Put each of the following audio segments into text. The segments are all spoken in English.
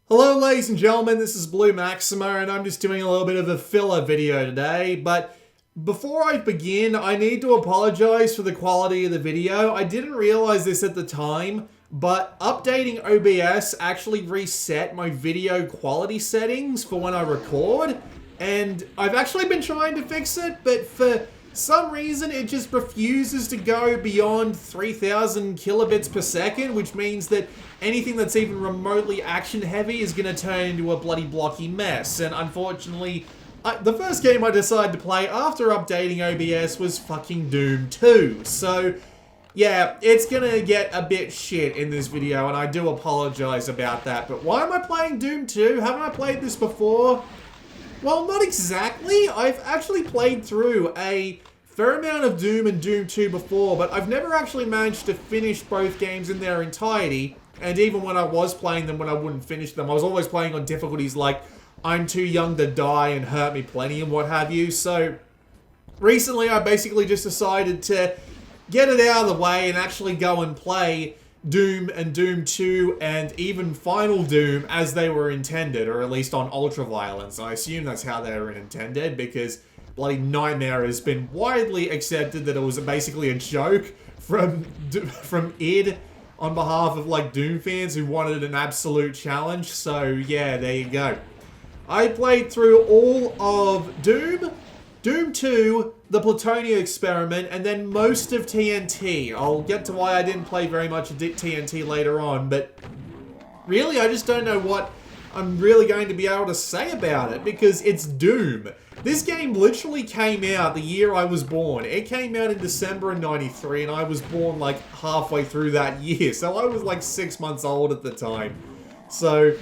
Hello ladies and gentlemen, this is Blue Maxima and I'm just doing a little bit of a filler video today, but before I begin, I need to apologize for the quality of the video. I didn't realize this at the time, but updating OBS actually reset my video quality settings for when I record, and I've actually been trying to fix it, but for some reason it just refuses to go beyond 3000 kilobits per second, which means that anything that's even remotely action heavy is going to turn into a bloody blocky mess. And unfortunately, the first game I decided to play after updating OBS was fucking Doom 2. So yeah, it's going to get a bit shit in this video, and I do apologize about that. But why am I playing Doom 2? Haven't I played this before? Well, not exactly. I've actually played through a fair amount of Doom and Doom 2 before, but I've never actually managed to finish both games in their entirety. And even when I was playing them, when I wouldn't finish them, I was always playing on difficulties like I'm too young to die and hurt me plenty and what have you. So recently I basically just decided to get it out of the way and actually go and play Doom and Doom 2 and even Final Doom as they were intended, or at least on Ultraviolence. I assume that's how they were intended, because bloody Nightmare has been widely accepted that it was basically a joke from id on behalf of like Doom fans who wanted an absolute challenge. So yeah, there you go. I played through all of Doom, Doom 2, the Plutonium Experiment, and then most of TNT. I'll get to why I didn't play very much of TNT later on, but really I just don't know what I'm really going to be able to say about it, because it's Doom. This game literally came out the year I was born. It came out in December of '93, and I was born like halfway through that year, so I was like 6 months old at the time. So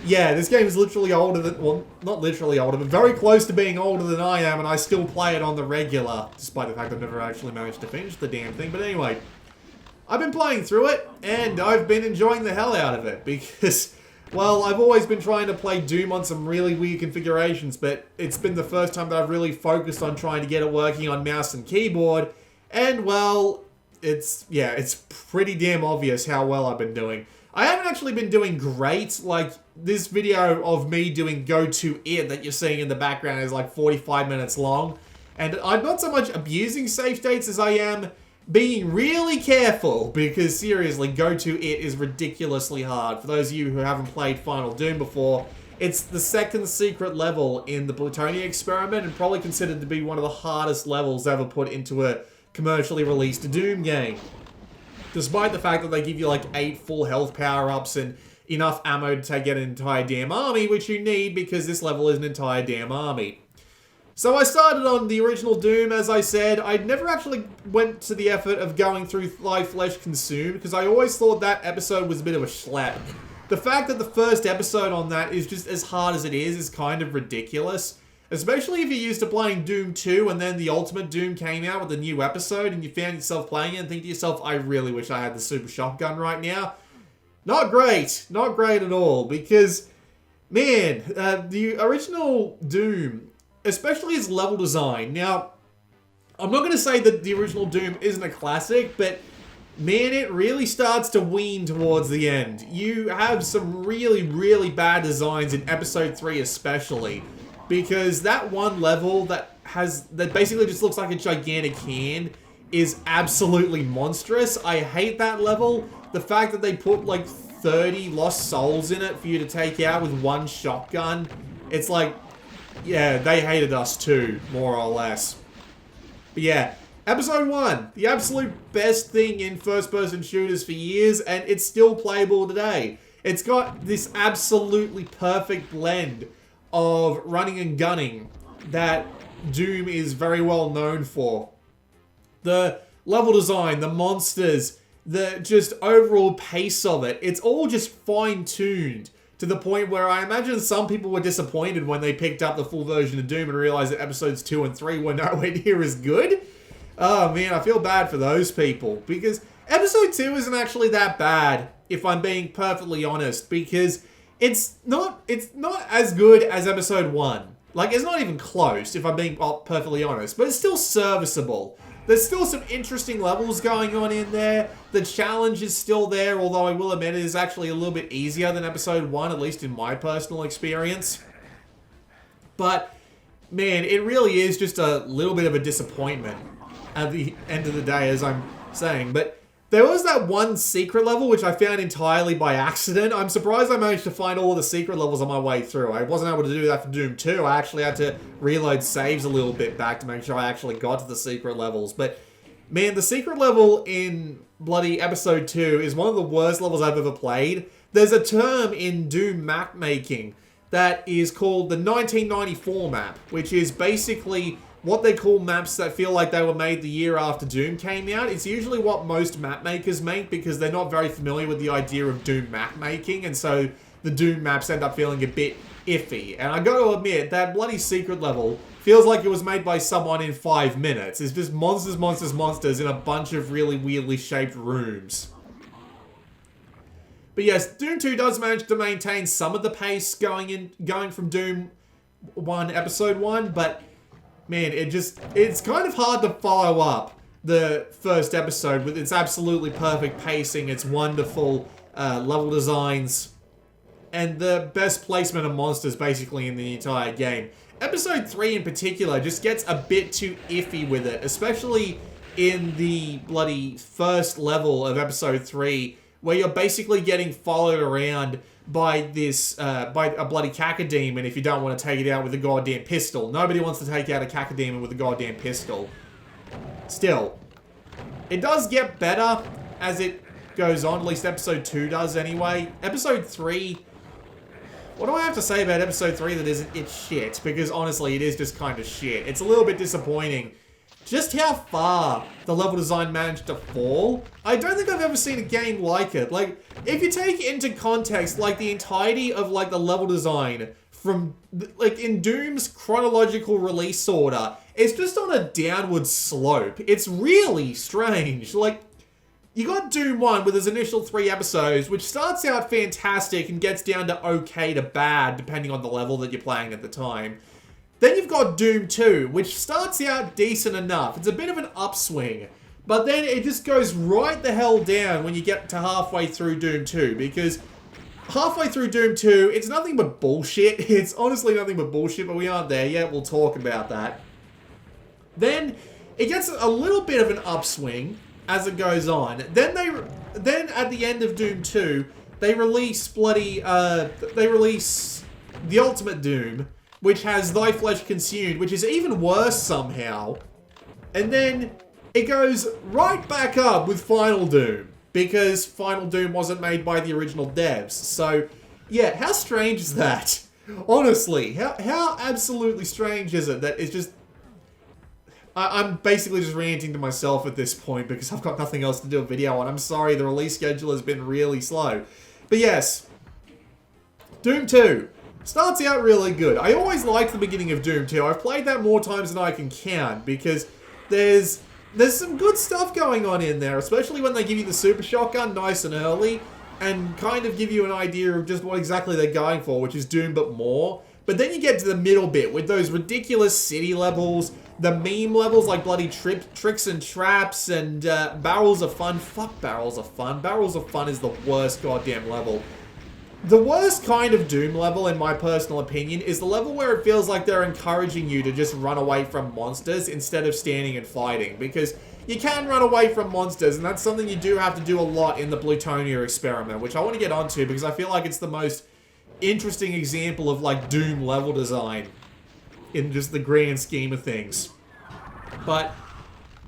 yeah, this game is literally older than, well, not literally older, but very close to being older than I am, and I still play it on the regular, despite the fact I've never actually managed to finish the damn thing. But anyway, I've been playing through it, and I've been enjoying the hell out of it, because, well, I've always been trying to play Doom on some really weird configurations, but it's been the first time that I've really focused on trying to get it working on mouse and keyboard, and, well, it's pretty damn obvious how well I've been doing. I haven't actually been doing great. Like, this video of me doing Go To It that you're seeing in the background is like 45 minutes long. And I'm not so much abusing save states as I am being really careful, because seriously, Go To It is ridiculously hard. For those of you who haven't played Final Doom before, it's the second secret level in the Plutonium Experiment, and probably considered to be one of the hardest levels ever put into a commercially released Doom game. Despite the fact that they give you like 8 full health power-ups and enough ammo to take out an entire damn army, which you need because this level is an entire damn army. So I started on the original Doom, as I said. I never actually went to the effort of going through Live Flesh Consumed, because I always thought that episode was a bit of a schlep. The fact that the first episode on that is just as hard as it is kind of ridiculous. Especially if you're used to playing Doom 2 and then the Ultimate Doom came out with a new episode and you found yourself playing it and think to yourself, I really wish I had the super shotgun right now. Not great. Not great at all, because, man, the original Doom, especially its level design. Now, I'm not going to say that the original Doom isn't a classic, but man, it really starts to wean towards the end. You have some really, really bad designs in episode 3 especially. Because that one level that basically just looks like a gigantic hand is absolutely monstrous. I hate that level. The fact that they put like 30 lost souls in it for you to take out with one shotgun. It's like, yeah, they hated us too, more or less. But yeah, episode 1, the absolute best thing in first-person shooters for years, and it's still playable today. It's got this absolutely perfect blend of running and gunning that Doom is very well known for. The level design, the monsters, the just overall pace of it, it's all just fine-tuned to the point where I imagine some people were disappointed when they picked up the full version of Doom and realized that episodes 2 and 3 were nowhere near as good. Oh man, I feel bad for those people, because episode 2 isn't actually that bad, if I'm being perfectly honest, because it's not as good as episode 1. Like, it's not even close, if I'm being perfectly honest, but it's still serviceable. There's still some interesting levels going on in there. The challenge is still there, although I will admit it is actually a little bit easier than episode 1, at least in my personal experience. But, man, it really is just a little bit of a disappointment at the end of the day, as I'm saying. But there was that one secret level, which I found entirely by accident. I'm surprised I managed to find all the secret levels on my way through. I wasn't able to do that for Doom 2. I actually had to reload saves a little bit back to make sure I actually got to the secret levels. But, man, the secret level in bloody episode 2 is one of the worst levels I've ever played. There's a term in Doom map making that is called the 1994 map, which is basically what they call maps that feel like they were made the year after Doom came out. It's usually what most map makers make because they're not very familiar with the idea of Doom map making, and so the Doom maps end up feeling a bit iffy. And I gotta admit, that bloody secret level feels like it was made by someone in 5 minutes. It's just monsters, monsters, monsters in a bunch of really weirdly shaped rooms. But yes, Doom 2 does manage to maintain some of the pace going from Doom 1, Episode 1, but man, it's kind of hard to follow up the first episode with its absolutely perfect pacing, its wonderful level designs, and the best placement of monsters basically in the entire game. Episode 3 in particular just gets a bit too iffy with it, especially in the bloody first level of Episode 3, where you're basically getting followed around by this, by a bloody cacodemon if you don't want to take it out with a goddamn pistol. Nobody wants to take out a cacodemon with a goddamn pistol. Still, it does get better as it goes on, at least episode 2 does anyway. Episode 3, what do I have to say about episode 3 that isn't it's shit? Because honestly, it is just kind of shit. It's a little bit disappointing just how far the level design managed to fall. I don't think I've ever seen a game like it. Like, if you take into context, like, the entirety of, like, the level design from, like, in Doom's chronological release order, it's just on a downward slope. It's really strange. Like, you got Doom 1 with its initial 3 episodes, which starts out fantastic and gets down to okay to bad, depending on the level that you're playing at the time. Then you've got Doom 2, which starts out decent enough. It's a bit of an upswing. But then it just goes right the hell down when you get to halfway through Doom 2. Because halfway through Doom 2, it's nothing but bullshit. It's honestly nothing but bullshit, but we aren't there yet. We'll talk about that. Then it gets a little bit of an upswing as it goes on. Then at the end of Doom 2, they release they release the Ultimate Doom, which has Thy Flesh Consumed, which is even worse somehow. And then it goes right back up with Final Doom, because Final Doom wasn't made by the original devs. So, yeah, how strange is that? Honestly, how absolutely strange is it that it's just... I'm basically just ranting to myself at this point because I've got nothing else to do a video on. I'm sorry, the release schedule has been really slow. But yes, Doom 2. Starts out really good. I always liked the beginning of Doom 2. I've played that more times than I can count because there's some good stuff going on in there, especially when they give you the super shotgun nice and early and kind of give you an idea of just what exactly they're going for, which is Doom but more. But then you get to the middle bit with those ridiculous city levels, the meme levels like bloody tricks and traps and barrels of fun. Fuck barrels of fun. Barrels of fun is the worst goddamn level. The worst kind of Doom level, in my personal opinion, is the level where it feels like they're encouraging you to just run away from monsters instead of standing and fighting. Because you can run away from monsters, and that's something you do have to do a lot in the Plutonia experiment, which I want to get onto because I feel like it's the most interesting example of, like, Doom level design in just the grand scheme of things. But,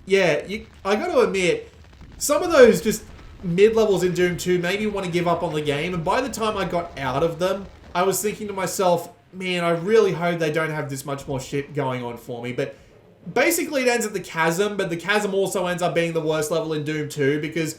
yeah, I gotta admit, some of those just mid-levels in Doom 2 made me want to give up on the game, and by the time I got out of them, I was thinking to myself, man, I really hope they don't have this much more shit going on for me. But basically it ends at the chasm, but the chasm also ends up being the worst level in Doom 2 because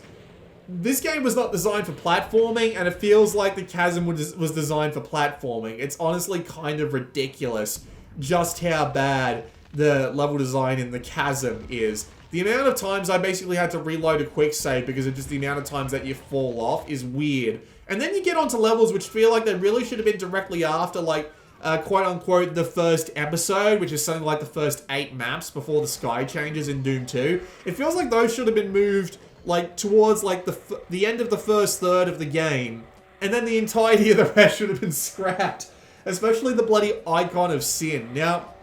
this game was not designed for platforming, and it feels like the chasm was designed for platforming. It's honestly kind of ridiculous just how bad the level design in the chasm is. The amount of times I basically had to reload a quick save because of just the amount of times that you fall off is weird. And then you get onto levels which feel like they really should have been directly after, like, quote unquote, the first episode, which is something like the first 8 maps before the sky changes in Doom 2. It feels like those should have been moved like towards like the end of the first third of the game, and then the entirety of the rest should have been scrapped, especially the bloody Icon of Sin. Now,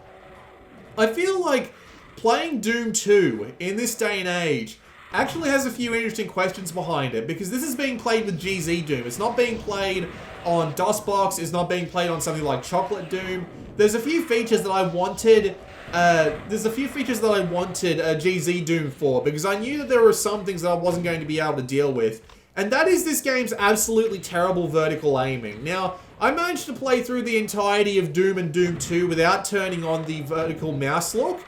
I feel like playing Doom 2 in this day and age actually has a few interesting questions behind it, because this is being played with GZ Doom. It's not being played on DOSBox, it's not being played on something like Chocolate Doom. There's a few features that I wanted GZ Doom for, because I knew that there were some things that I wasn't going to be able to deal with. And that is this game's absolutely terrible vertical aiming. Now, I managed to play through the entirety of Doom and Doom 2 without turning on the vertical mouse lock,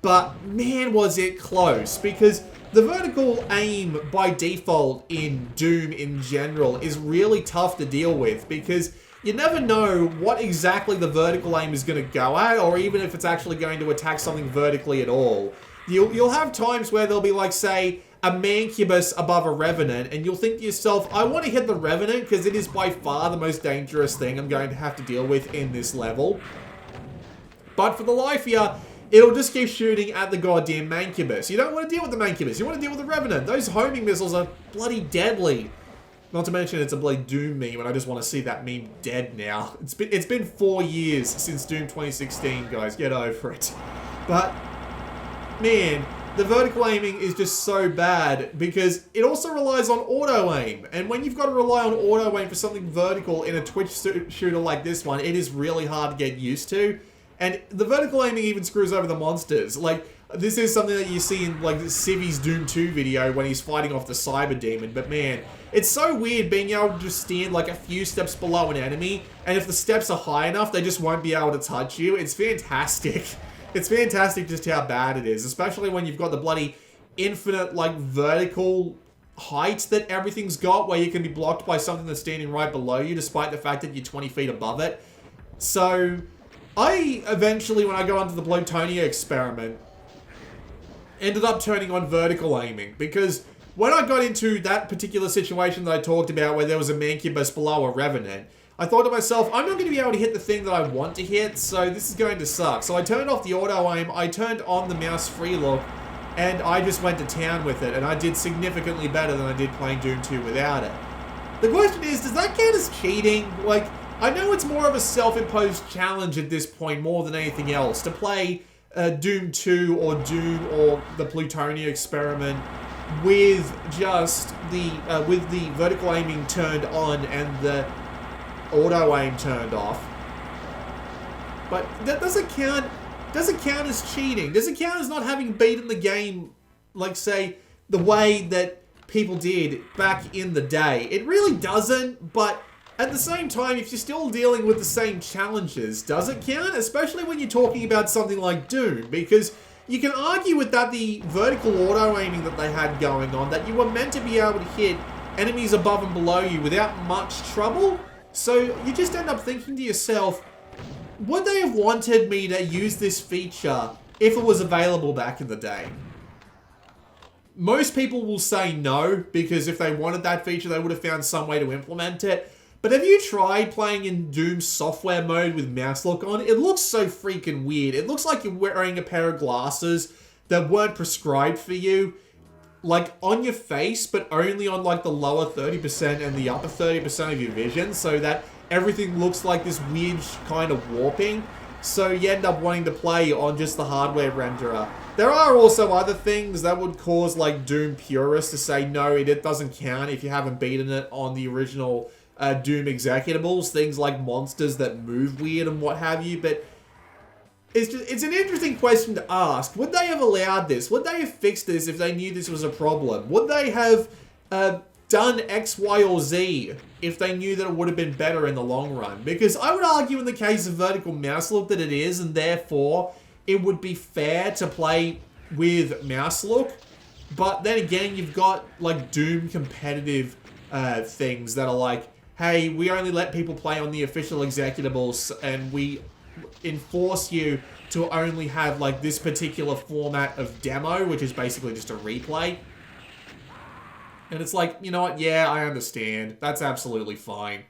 but man was it close, because the vertical aim by default in Doom in general is really tough to deal with, because you never know what exactly the vertical aim is going to go at, or even if it's actually going to attack something vertically at all. You'll have times where there'll be, like, say, a Mancubus above a Revenant, and you'll think to yourself, I want to hit the Revenant because it is by far the most dangerous thing I'm going to have to deal with in this level. But for the life of you, it'll just keep shooting at the goddamn Mancubus. You don't want to deal with the Mancubus, you want to deal with the Revenant. Those homing missiles are bloody deadly. Not to mention it's a bloody Doom meme, and I just want to see that meme dead now. It's been 4 years since Doom 2016, guys. Get over it. But, man, the vertical aiming is just so bad, because it also relies on auto-aim. And when you've got to rely on auto-aim for something vertical in a Twitch shooter like this one, it is really hard to get used to. And the vertical aiming even screws over the monsters. Like, this is something that you see in, like, Civi's Doom 2 video when he's fighting off the Cyber Demon. But, man, it's so weird being able to just stand, like, a few steps below an enemy, and if the steps are high enough, they just won't be able to touch you. It's fantastic. It's fantastic just how bad it is, especially when you've got the bloody infinite, like, vertical height that everything's got, where you can be blocked by something that's standing right below you, despite the fact that you're 20 feet above it. So, I eventually, when I go onto the Plutonia experiment, ended up turning on vertical aiming, because when I got into that particular situation that I talked about where there was a Mancubus below a Revenant, I thought to myself, I'm not going to be able to hit the thing that I want to hit, so this is going to suck. So I turned off the auto-aim, I turned on the mouse free look, and I just went to town with it, and I did significantly better than I did playing Doom 2 without it. The question is, does that count as cheating? Like, I know it's more of a self-imposed challenge at this point more than anything else, to play Doom 2 or Doom or the Plutonia experiment with just the vertical aiming turned on and the auto aim turned off. But that doesn't count as cheating. Does it count as not having beaten the game, like, say, the way that people did back in the day? It really doesn't, but at the same time, if you're still dealing with the same challenges, does it count? Especially when you're talking about something like Doom, because you can argue with that the vertical auto-aiming that they had going on, that you were meant to be able to hit enemies above and below you without much trouble. So you just end up thinking to yourself, would they have wanted me to use this feature if it was available back in the day? Most people will say no, because if they wanted that feature, they would have found some way to implement it. But have you tried playing in Doom software mode with mouse lock on? It looks so freaking weird. It looks like you're wearing a pair of glasses that weren't prescribed for you, like on your face, but only on like the lower 30% and the upper 30% of your vision, so that everything looks like this weird kind of warping. So you end up wanting to play on just the hardware renderer. There are also other things that would cause like Doom purists to say no, it doesn't count if you haven't beaten it on the original Doom executables, things like monsters that move weird and what have you, but it's an interesting question to ask. Would they have allowed this? Would they have fixed this if they knew this was a problem? Would they have done X, Y, or Z if they knew that it would have been better in the long run? Because I would argue in the case of vertical mouse look that it is, and therefore it would be fair to play with mouse look. But then again, you've got like Doom competitive things that are like, hey, we only let people play on the official executables, and we enforce you to only have like this particular format of demo, which is basically just a replay. And it's like, you know what, yeah, I understand. That's absolutely fine.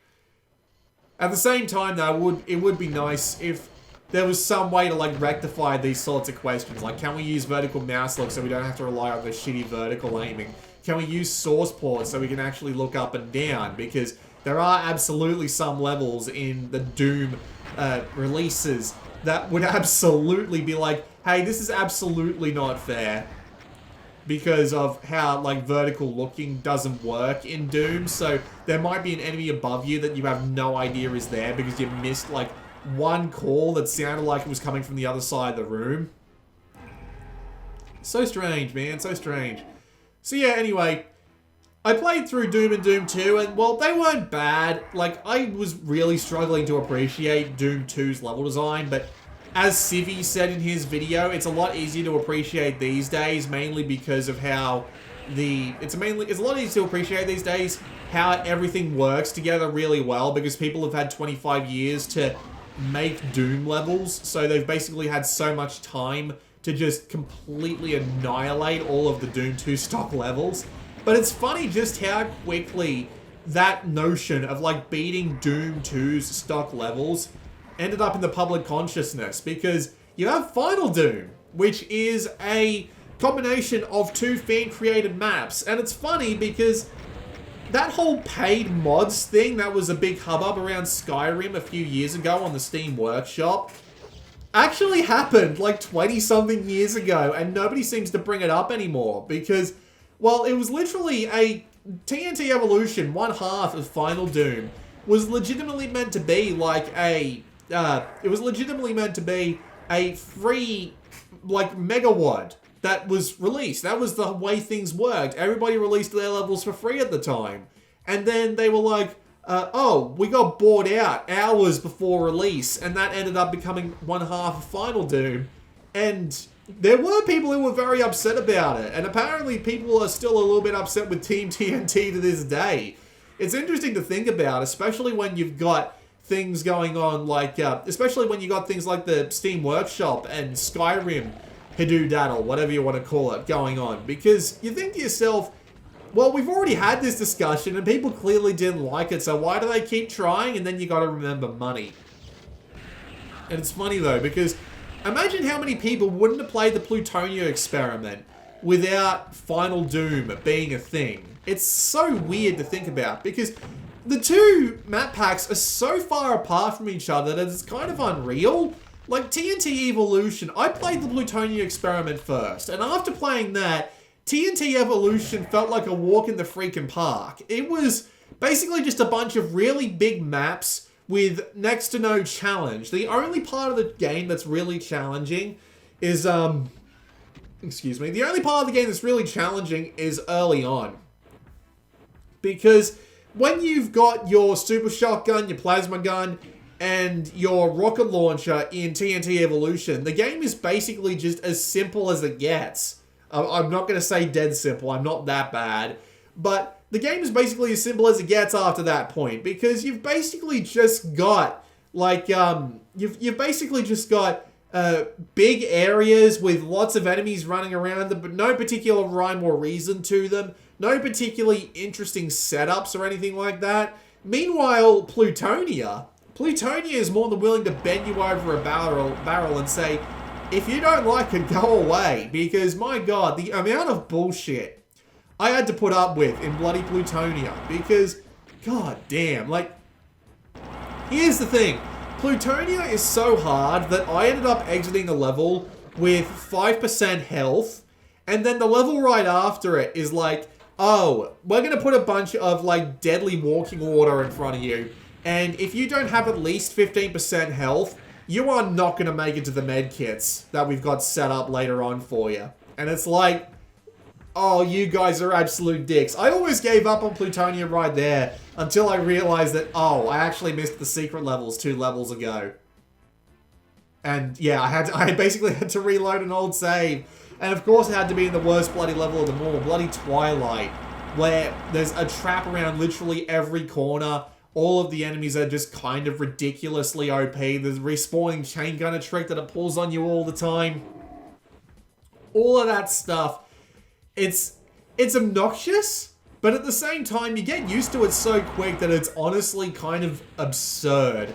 At the same time, though, it would be nice if there was some way to, like, rectify these sorts of questions. Like, can we use vertical mouse look so we don't have to rely on the shitty vertical aiming? Can we use source ports so we can actually look up and down? Because there are absolutely some levels in the Doom releases that would absolutely be like, hey, this is absolutely not fair. Because of how, like, vertical looking doesn't work in Doom. So there might be an enemy above you that you have no idea is there because you missed, like, one call that sounded like it was coming from the other side of the room. So strange, man. So strange. So yeah, anyway, I played through Doom and Doom 2, and, well, they weren't bad. Like, I was really struggling to appreciate Doom 2's level design, but as Civvy said in his video, it's a lot easier to appreciate these days, mainly because of how it's a lot easier to appreciate these days how everything works together really well, because people have had 25 years to make Doom levels, so they've basically had so much time to just completely annihilate all of the Doom 2 stock levels. But it's funny just how quickly that notion of, like, beating Doom 2's stock levels ended up in the public consciousness, because you have Final Doom, which is a combination of 2 fan-created maps. And it's funny because that whole paid mods thing that was a big hubbub around Skyrim a few years ago on the Steam Workshop actually happened like 20-something years ago, and nobody seems to bring it up anymore because, well, it was literally a TNT Evolution, one half of Final Doom, was legitimately meant to be like a it was legitimately meant to be a free, like, megawatt that was released. That was the way things worked. Everybody released their levels for free at the time. And then they were like, oh, we got bought out hours before release, and that ended up becoming one half of Final Doom. And there were people who were very upset about it, and apparently people are still a little bit upset with Team TNT to this day. It's interesting to think about, especially when you've got things going on like, especially when you got things like the Steam Workshop and Skyrim Hadoodle, whatever you want to call it, going on. Because you think to yourself, well, we've already had this discussion and people clearly didn't like it, so why do they keep trying? And then you got to remember money. And it's funny though, because imagine how many people wouldn't have played the Plutonia experiment without Final Doom being a thing. It's so weird to think about, because the 2 map packs are so far apart from each other that it's kind of unreal. Like TNT Evolution, I played the Plutonia experiment first, and after playing that, TNT Evolution felt like a walk in the freaking park. It was basically just a bunch of really big maps with next to no challenge. The only part of the game that's really challenging is, the only part of the game that's really challenging is early on. Because when you've got your super shotgun, your plasma gun, and your rocket launcher in TNT Evolution, the game is basically just as simple as it gets. I'm not going to say dead simple, I'm not that bad. But the game is basically as simple as it gets after that point, because you've basically just got, like, you've basically just got big areas with lots of enemies running around them, but no particular rhyme or reason to them. No particularly interesting setups or anything like that. Meanwhile, Plutonia is more than willing to bend you over a barrel and say, if you don't like it, go away. Because, my God, the amount of bullshit I had to put up with in bloody Plutonia. Because, God damn, like, here's the thing. Plutonia is so hard that I ended up exiting the level with 5% health. And then the level right after it is like, oh, we're going to put a bunch of, like, deadly walking water in front of you. And if you don't have at least 15% health, you are not going to make it to the med kits that we've got set up later on for you. And it's like, oh, you guys are absolute dicks. I always gave up on Plutonia right there until I realized that, oh, I actually missed the secret levels 2 levels ago. And yeah, I basically had to reload an old save. And of course it had to be in the worst bloody level of them all, bloody Twilight, where there's a trap around literally every corner. All of the enemies are just kind of ridiculously OP. There's a respawning chain gunner trick that it pulls on you all the time. All of that stuff. It's obnoxious, But at the same time, you get used to it so quick that it's honestly kind of absurd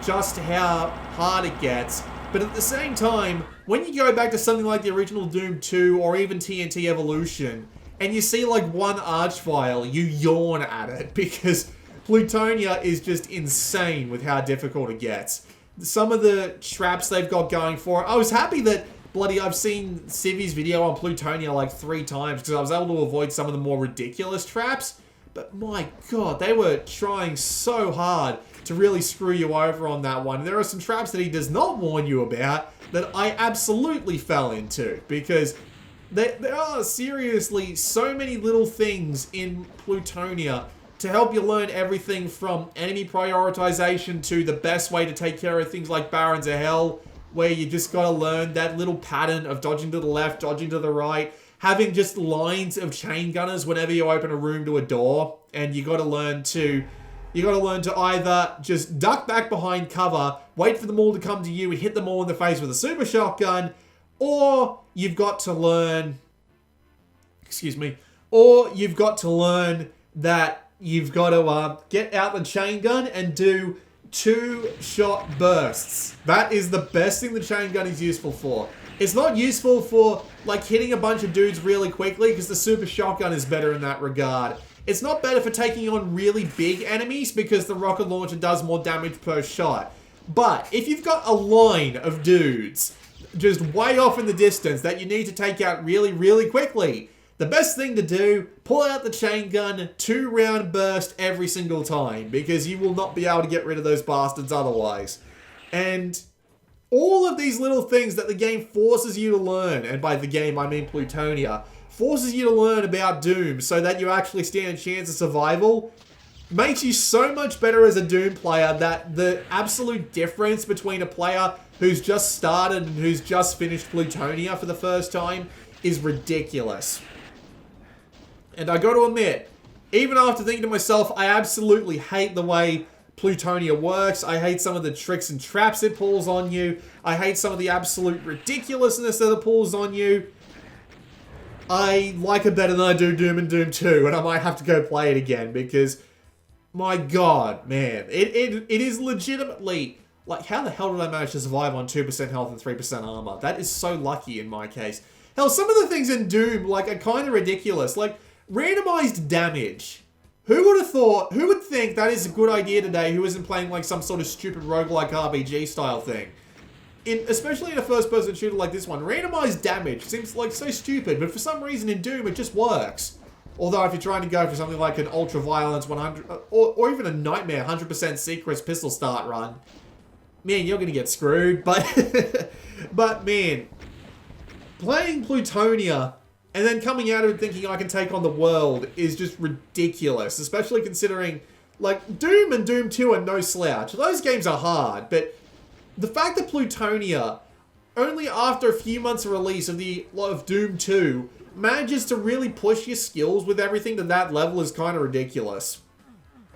just how hard it gets. But at the same time, when you go back to something like the original Doom 2 or even TNT Evolution, and you see like one Archvile, you yawn at it because Plutonia is just insane with how difficult it gets. Some of the traps they've got going for it. I was happy that I've seen Civi's video on Plutonia like 3 times because I was able to avoid some of the more ridiculous traps. But my god, they were trying so hard to really screw you over on that one. There are some traps that he does not warn you about that I absolutely fell into because there are seriously so many little things in Plutonia to help you learn everything from enemy prioritization to the best way to take care of things like Barons of Hell, where you just gotta learn that little pattern of dodging to the left, dodging to the right, having just lines of chain gunners whenever you open a room to a door, and you gotta learn to either just duck back behind cover, wait for them all to come to you and hit them all in the face with a super shotgun, or you've got to learn that you've got to get out the chain gun and do 2-shot bursts. That is the best thing the chain gun is useful for. It's not useful for like hitting a bunch of dudes really quickly because the super shotgun is better in that regard. It's not better for taking on really big enemies because the rocket launcher does more damage per shot. But if you've got a line of dudes just way off in the distance that you need to take out really, really quickly, the best thing to do, pull out the chain gun, 2-round burst every single time, because you will not be able to get rid of those bastards otherwise. And all of these little things that the game forces you to learn, and by the game I mean Plutonia, forces you to learn about Doom so that you actually stand a chance of survival, makes you so much better as a Doom player that the absolute difference between a player who's just started and who's just finished Plutonia for the first time is ridiculous. And I got to admit, even after thinking to myself, I absolutely hate the way Plutonia works. I hate some of the tricks and traps it pulls on you. I hate some of the absolute ridiculousness that it pulls on you. I like it better than I do Doom and Doom 2, and I might have to go play it again because, my god, man, it is legitimately, like, how the hell did I manage to survive on 2% health and 3% armor? That is so lucky in my case. Hell, some of the things in Doom, like, are kind of ridiculous. Like, randomized damage. Who would think that is a good idea today who isn't playing like some sort of stupid roguelike RPG style thing? Especially in a first-person shooter like this one, randomized damage seems like so stupid, but for some reason in Doom it just works. Although if you're trying to go for something like an ultra-violence 100, or even a nightmare 100% secrets pistol start run, man, you're gonna get screwed. But, but man, playing Plutonia and then coming out of it thinking I can take on the world is just ridiculous, especially considering, like, Doom and Doom 2 are no slouch. Those games are hard, but the fact that Plutonia, only after a few months of release of Doom 2, manages to really push your skills with everything to that level is kind of ridiculous.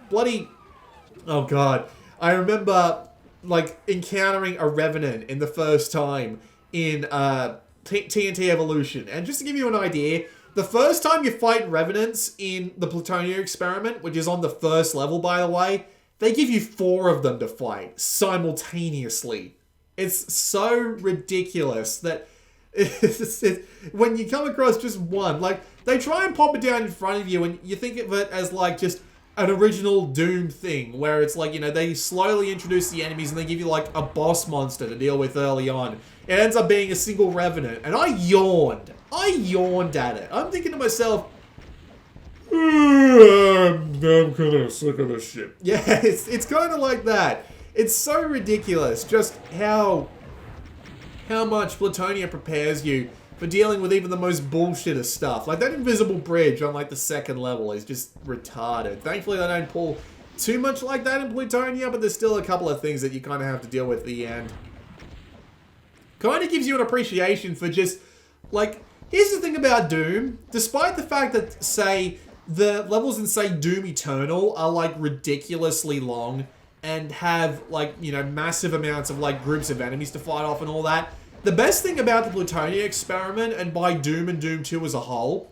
Bloody, oh god. I remember, like, encountering a Revenant in the first time in, TNT Evolution. And just to give you an idea, the first time you fight Revenants in the Plutonia experiment, which is on the first level, by the way, they give you 4 of them to fight simultaneously. It's so ridiculous that when you come across just one, like, they try and pop it down in front of you and you think of it as like just an original Doom thing where it's like, you know, they slowly introduce the enemies and they give you like a boss monster to deal with early on. It ends up being a single Revenant, and I yawned at it. I'm thinking to myself, I'm kind of sick of this shit. Yeah, it's kind of like that. It's so ridiculous just how much Plutonia prepares you for dealing with even the most bullshit of stuff. Like that invisible bridge on like the 2nd level is just retarded. Thankfully, they don't pull too much like that in Plutonia, but there's still a couple of things that you kind of have to deal with at the end. Kind of gives you an appreciation for just, like, here's the thing about Doom. Despite the fact that, say, the levels in, say, Doom Eternal are, like, ridiculously long and have, like, you know, massive amounts of, like, groups of enemies to fight off and all that, the best thing about the Plutonia experiment, and by Doom and Doom 2 as a whole,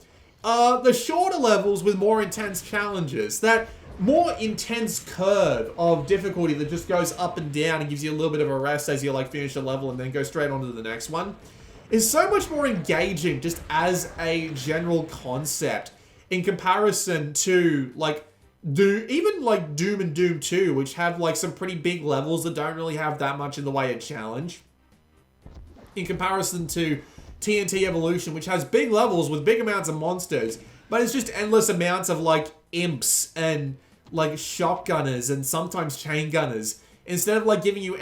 are the shorter levels with more intense challenges. That more intense curve of difficulty that just goes up and down and gives you a little bit of a rest as you like finish a level and then go straight on to the next one is so much more engaging just as a general concept in comparison to like even like Doom and Doom 2, which have like some pretty big levels that don't really have that much in the way of challenge. In comparison to TNT Evolution, which has big levels with big amounts of monsters, but it's just endless amounts of like imps and like shotgunners and sometimes chain gunners. Instead of like giving you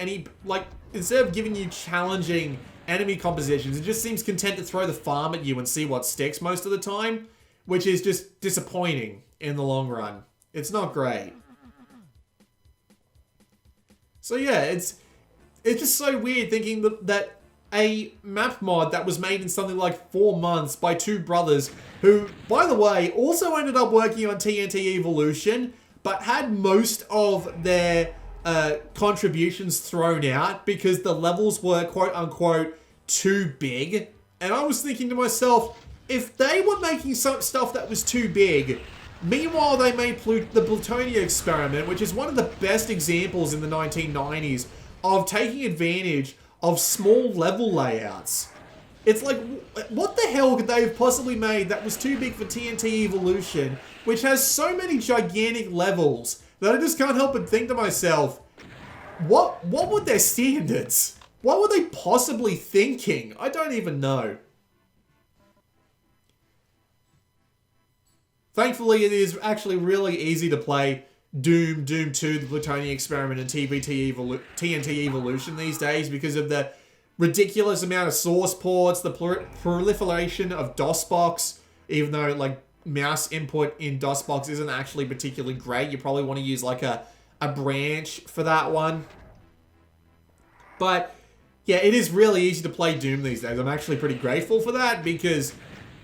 instead of giving you challenging enemy compositions, it just seems content to throw the farm at you and see what sticks most of the time, which is just disappointing in the long run. It's not great. So yeah, it's just so weird thinking that a map mod that was made in something like 4 months by two brothers who, by the way, also ended up working on TNT Evolution, but had most of their contributions thrown out because the levels were quote-unquote too big. And I was thinking to myself, if they were making some stuff that was too big, meanwhile they made the Plutonia Experiment, which is one of the best examples in the 1990s of taking advantage of small level layouts. It's like, what the hell could they have possibly made that was too big for TNT Evolution, which has so many gigantic levels that I just can't help but think to myself, what were their standards? What were they possibly thinking? I don't even know. Thankfully, it is actually really easy to play Doom, Doom 2, the Plutonia Experiment, and TNT Evolution these days because of the ridiculous amount of source ports, the proliferation of DOSBox, even though like mouse input in DOSBox isn't actually particularly great. You probably want to use like a branch for that one. But yeah, it is really easy to play Doom these days. I'm actually pretty grateful for that because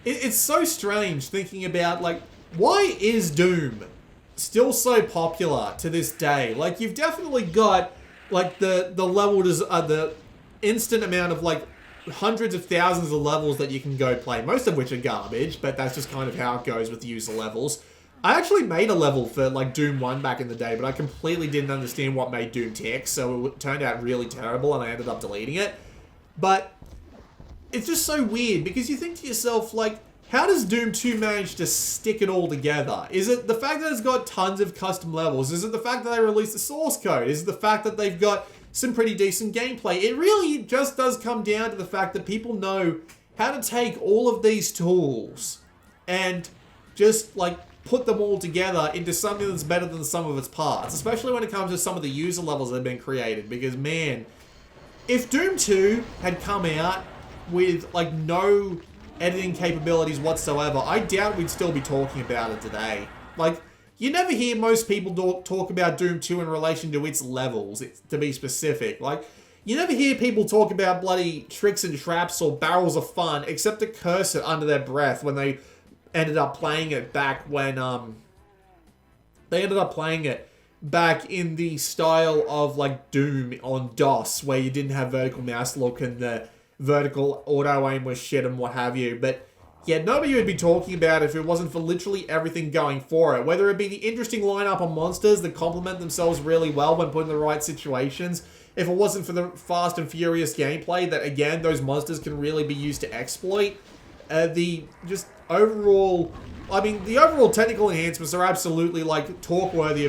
it's so strange thinking about like, why is Doom still so popular to this day? Like, you've definitely got like the instant amount of like hundreds of thousands of levels that you can go play, most of which are garbage, but that's just kind of how it goes with user levels. I actually made a level for like Doom 1 back in the day, but I completely didn't understand what made Doom tick, so it turned out really terrible and I ended up deleting it. But it's just so weird because you think to yourself, like, how does Doom 2 manage to stick it all together? Is it the fact that it's got tons of custom levels? Is it the fact that they released the source code? Is it the fact that they've got some pretty decent gameplay? It really just does come down to the fact that people know how to take all of these tools and just like put them all together into something that's better than the sum of its parts, especially when it comes to some of the user levels that have been created. Because man, if Doom 2 had come out with like no editing capabilities whatsoever, I doubt we'd still be talking about it today. Like, you never hear most people talk about Doom 2 in relation to its levels, to be specific. Like, you never hear people talk about bloody tricks and traps or barrels of fun, except to curse it under their breath when they ended up playing it back when, they ended up playing it back in the style of, like, Doom on DOS, where you didn't have vertical mouse look and the vertical auto-aim was shit and what have you. But yeah, nobody would be talking about it if it wasn't for literally everything going for it. Whether it be the interesting lineup of monsters that complement themselves really well when put in the right situations. If it wasn't for the fast and furious gameplay that, again, those monsters can really be used to exploit. The overall technical enhancements are absolutely, like, talk-worthy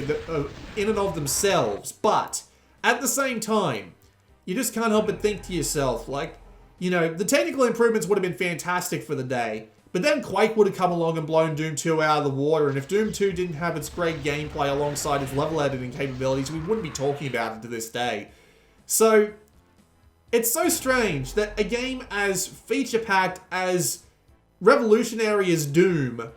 in and of themselves. But at the same time, you just can't help but think to yourself, like, you know, the technical improvements would have been fantastic for the day, but then Quake would have come along and blown Doom 2 out of the water, and if Doom 2 didn't have its great gameplay alongside its level editing capabilities, we wouldn't be talking about it to this day. So, it's so strange that a game as feature-packed, as revolutionary as Doom,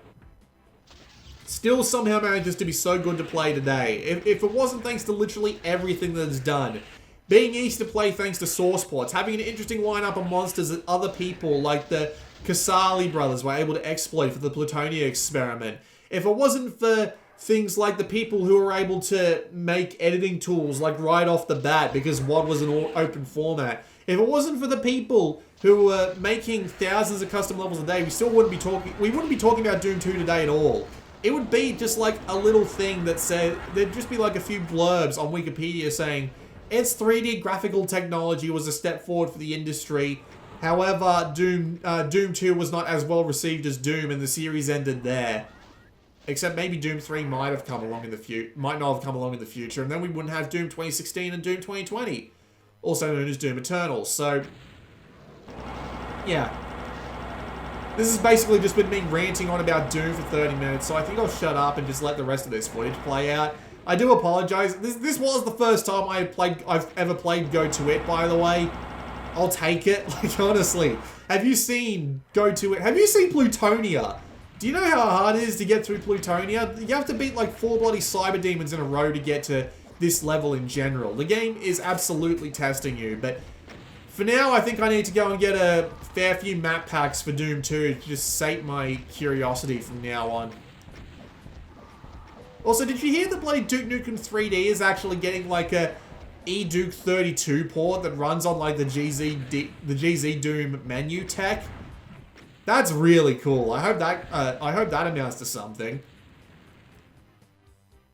still somehow manages to be so good to play today. If it wasn't thanks to literally everything that it's done, being easy to play thanks to source ports, having an interesting lineup of monsters that other people like the Casali brothers were able to exploit for the Plutonia Experiment. If it wasn't for things like the people who were able to make editing tools like right off the bat because WOD was an open format. If it wasn't for the people who were making thousands of custom levels a day, we wouldn't be talking about Doom 2 today at all. It would be just like a little thing that said, there'd just be like a few blurbs on Wikipedia saying, its 3D graphical technology was a step forward for the industry. However, Doom 2 was not as well received as Doom, and the series ended there. Except maybe Doom 3 might not have come along in the future, and then we wouldn't have Doom 2016 and Doom 2020, also known as Doom Eternal. So, yeah. This has basically just been me ranting on about Doom for 30 minutes, so I think I'll shut up and just let the rest of this footage play out. I do apologize. This was the first time I've ever played Go To It, by the way. I'll take it. Like, honestly. Have you seen Go To It? Have you seen Plutonia? Do you know how hard it is to get through Plutonia? You have to beat like 4 bloody cyber demons in a row to get to this level in general. The game is absolutely testing you, but for now, I think I need to go and get a fair few map packs for Doom 2 to just sate my curiosity from now on. Also, did you hear that bloody Duke Nukem 3D is actually getting like a eDuke 32 port that runs on like the GZ Doom menu tech? That's really cool. I hope that amounts to something.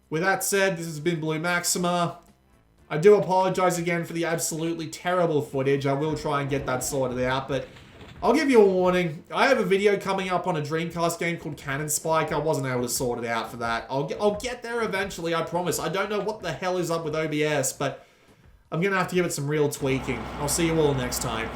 With that said, this has been Blue Maxima. I do apologize again for the absolutely terrible footage. I will try and get that sorted out, but I'll give you a warning. I have a video coming up on a Dreamcast game called Cannon Spike. I wasn't able to sort it out for that. I'll get there eventually, I promise. I don't know what the hell is up with OBS, but I'm going to have to give it some real tweaking. I'll see you all next time.